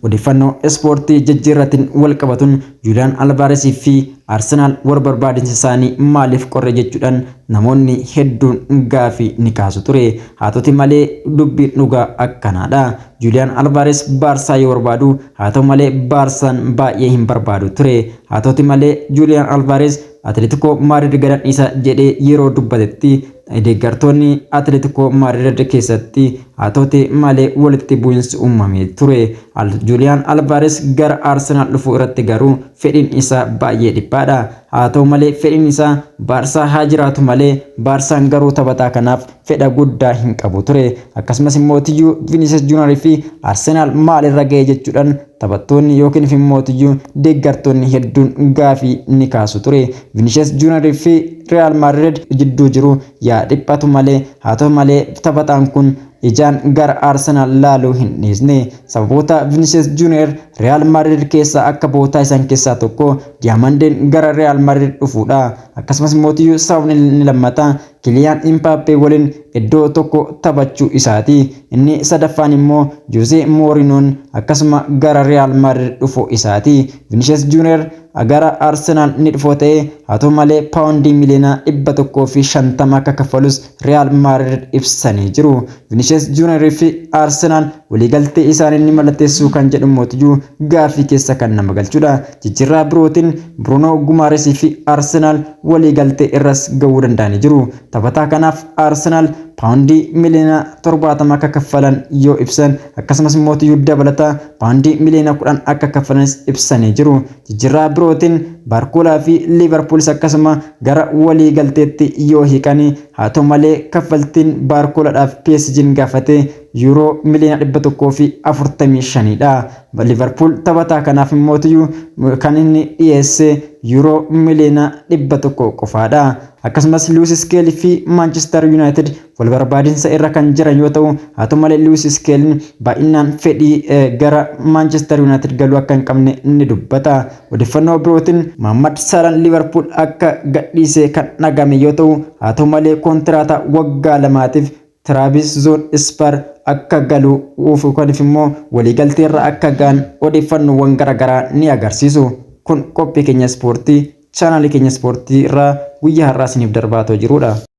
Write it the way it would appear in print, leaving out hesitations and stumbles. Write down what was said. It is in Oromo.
odeeffannoo ispoortii jijjiirratiin wal qabatuun Julian Alvarez fi Arsenal war barbaadinsa isaanii maaliif qorre jechuudhaan namoonni hedduun gaafii ni kaasu ture. Haa ta'u malee dubbiin dhugaa akkanaadha. Julian Alvarez Barsaa yoo barbaadu haa ta'u malee Barsaan baay'ee hin barbaadu ture. Haa ta'u malee Julian Alvarez Atletico Madrid gara isa jedhee yeroo dubbatetti deeggartoonni Atletico Madrid keessatti haa ta'u malee walitti bu'insi uumamee ture. Julian Alvarez gara Arsenal dhufuu irratti garuu fedhiin isaa baay'ee dhiphaadha. Haa ta'u malee fedhiin isaa Barsaa haa jiraatu malee Barsaan garuu taphataa kanaaf fedha guddaa hin qabu ture. Akkasumas immoo Vinicius Junior fi Arsenal maalirra ga'e jechuudhaan taphattoonni yookiin immoo deeggartoonni hedduun gaafii ni kaasu ture. Vinicius Junior fi Real Madrid jidduu jiru yaa dhiphatu malee haa ta'u malee taphataan kun ijaan gara Arsenal laaluu hin dhiisne. Sababoota Vinicius Junior Real Madrid keessa akka bootaa isaan keessaa tokko Diamandeen gara Real Madrid dhufuudha. Akkasumas immoo sababni inni lammataa Kylian Mbappé waliin iddoo tokko taphachuu isaati. Inni sadaffaan immoo Jose Mourinhoon akkasuma gara Real Madrid dhufuu isaati. Vinicius Junior gara Arsenal ni dhufoo ta'e haa ta'u malee paawundii miliyoona 150 akka kaffalus Real Madrid ibsanii jiru. Vinicius Junior fi Arsenal waliigaltee isaanii ni mallatteessuu kan jedhu mootiyyuu gaafii keessa kan nama galchudha. Jijjiirraa birootiin Bruno Guimaraes fi Arsenal waliigaltee irras ga'uu danda'anii jiru. Taphataa kanaaf Arsenal paawundii miliyoona 70 akka kaffalan yoo ibsan akkasumas immoo dabalata paawundii miliyoona 10 akka kaffalan ibsanii jiru. Jijjiirraa birootiin Barcola fi Liverpool akkasuma gara waliigalteetti yoo hiikanii haa ta'u malee kaffaltiin Barcolaadhaaf PSG gaafate euro miliyoona 145 dha. Liverpool taphataa kanaaf immoo kan inni dhiyeesse euro miliyoona 100 qofaadha. Akkasumas Lewis Skelly fi Manchester United wal barbaadinsa irra kan jiran yoo ta'u haa ta'u malee Lewis Skelly baay'inaan fedhii gara Manchester United galuu akka hin qabne ni dubbata. Odeeffannoo birootiin Mohamed Salah Liverpool akka gadhiise kan dhagame yoo ta'u haa ta'u malee kontiraataa waggaa 2tiif Trabzonspor akka galu ufuuf immoo waliigaltee irra akka gaan odeeffannoowwan garaagaraa ni agarsiisu. Kun qophii keenya ispoortii chaanaalii keenya ispoortii irraa guyyaa har'aa isiniif darbaatoo jirudha.